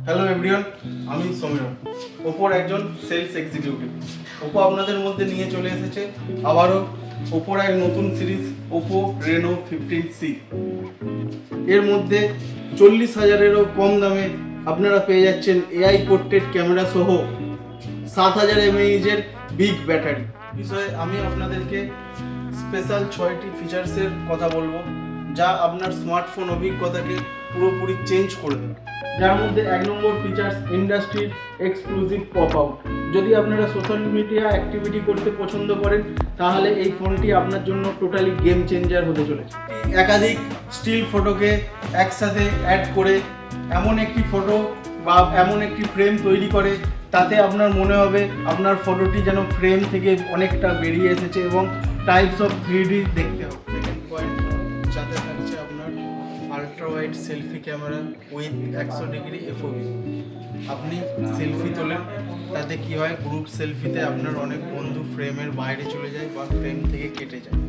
Hello everyone, আমি সমীরন, ওপোর একজন sales executive. Oppo আপনাদের মধ্যে নিয়ে চলে এসেছে আবারও ওপোর এক নতুন সিরিজ ওপো রেনো 15C। এর মধ্যে 40,000-এরও কম দামে আপনারা পেয়ে যাচ্ছেন এআই পোর্ট্রেট ক্যামেরা সহ 7,000 mAh-এর বিগ ব্যাটারি। বিষয়ে আমি আপনাদেরকে স্পেশাল 6টি ফিচার্সের কথা বলবো, যা আপনার স্মার্টফোন অভিজ্ঞতাকে পুরোপুরি চেঞ্জ করে দেবে। যার মধ্যে 1 নম্বর ফিচার্স ইন্ডাস্ট্রির এক্সক্লুসিভ পপ আউট। যদি আপনারা সোশ্যাল মিডিয়া অ্যাক্টিভিটি করতে পছন্দ করেন, তাহলে এই ফোনটি আপনার জন্য টোটালি গেম চেঞ্জার হতে চলেছে। একাধিক স্টিল ফটোকে একসাথে অ্যাড করে এমন একটি ফটো বা এমন একটি ফ্রেম তৈরি করে, তাতে আপনার মনে হবে আপনার ফটোটি যেন ফ্রেম থেকে অনেকটা বেরিয়ে এসেছে এবং টাইপস অফ 3D দেখতে হবে। সেকেন্ড পয়েন্ট, যাতে থাকছে আপনার ultra wide selfie camera with 100 degree FOV। আপনি সেলফি তোলেন, তাতে কি হয়, গ্রুপ সেলফিতে আপনার অনেক বন্ধু ফ্রেমের বাইরে চলে যায় বা ফ্রেম থেকে কেটে যায়।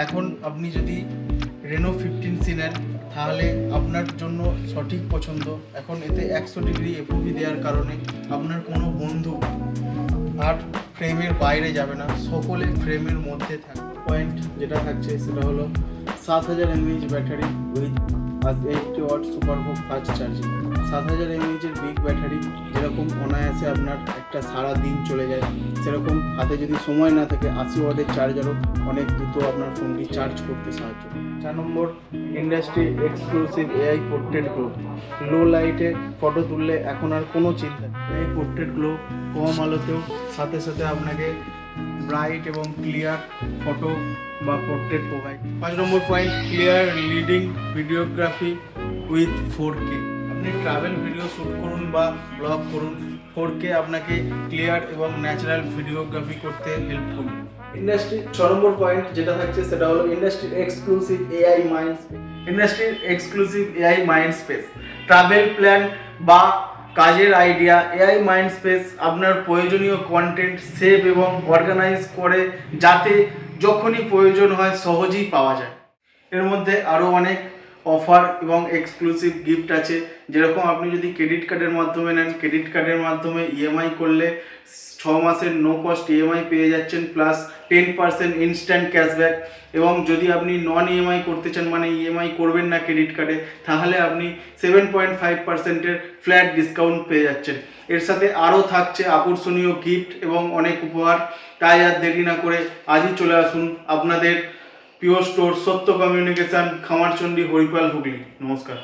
এখন আপনি যদি রেনো 15C নেন, তাহলে আপনার জন্য সঠিক পছন্দ। এখন এতে 100 ডিগ্রি FOV দেওয়ার কারণে আপনার কোনো বন্ধু আর ফ্রেমের বাইরে যাবে না, সকলে ফ্রেমের মধ্যে থাকবে। পয়েন্ট যেটা থাকছে সেটা হলো 7,000 mAh battery with 80 watt super fast charging. 7,000 mAh-এর বিগ ব্যাটারি যেরকম অনায়াসে আপনার একটা সারা দিন চলে যায়, সেরকম হাতে যদি সময় না থাকে 80 ওয়াটের চার্জারও অনেক দ্রুত আপনার ফোনটি চার্জ করতে সাহায্য করে। 4 number, industry exclusive AI portrait glow. Low লাইটে ফটো তুললে এখন আর কোনো চিন্তা নেই। এই পোর্ট্রেট গ্লো কম আলোতেও সাথে সাথে আপনাকে ব্রাইট এবং ক্লিয়ার ফটো বা portrait provide. 5 number point, clear leading videography with 4K। আপনি ট্রাভেল ভিডিও শ্যুট করুন বা ব্লগ করুন, 4K আপনাকে ক্লিয়ার এবং ন্যাচারাল ভিডিওগ্রাফি করতে হেল্প করবে। ইন্ডাস্ট্রির 6 নম্বর পয়েন্ট যেটা থাকছে সেটা হলো ইন্ডাস্ট্রির এক্সক্লুসিভ এআই মাইন্ড। ইন্ডাস্ট্রির exclusive AI mind space, travel plan বা কাজের আইডিয়া। এআই মাইন্ড স্পেস আপনার প্রয়োজনীয় কন্টেন্ট সেভ এবং অর্গানাইজ করে, যাতে যখনই প্রয়োজন হয় সহজেই পাওয়া যায়। এর মধ্যে আরও অনেক অফার এবং এক্সক্লুসিভ গিফট আছে। যেরকম আপনি যদি ক্রেডিট কার্ডের মাধ্যমে নেন, ক্রেডিট কার্ডের মাধ্যমে ইএমআই করলে 6 মাসের নো কস্ট ইএমআই পেয়ে যাচ্ছেন, প্লাস 10% ইনস্ট্যান্ট ক্যাশব্যাক। এবং যদি আপনি নন ইএমআই করতে চান, মানে ইএমআই করবেন না ক্রেডিট কার্ডে, তাহলে আপনি 7.5%-এর ফ্ল্যাট ডিসকাউন্ট পেয়ে যাচ্ছেন। এর সাথে আরও থাকছে আকর্ষণীয় গিফট এবং অনেক উপহার। তাই আর দেরি না করে আজই চলে আসুন আপনাদের প্রিয় স্টোর সত্য কমিউনিকেশন, খামারচন্ডী, হরিপাল, হুগলি। নমস্কার।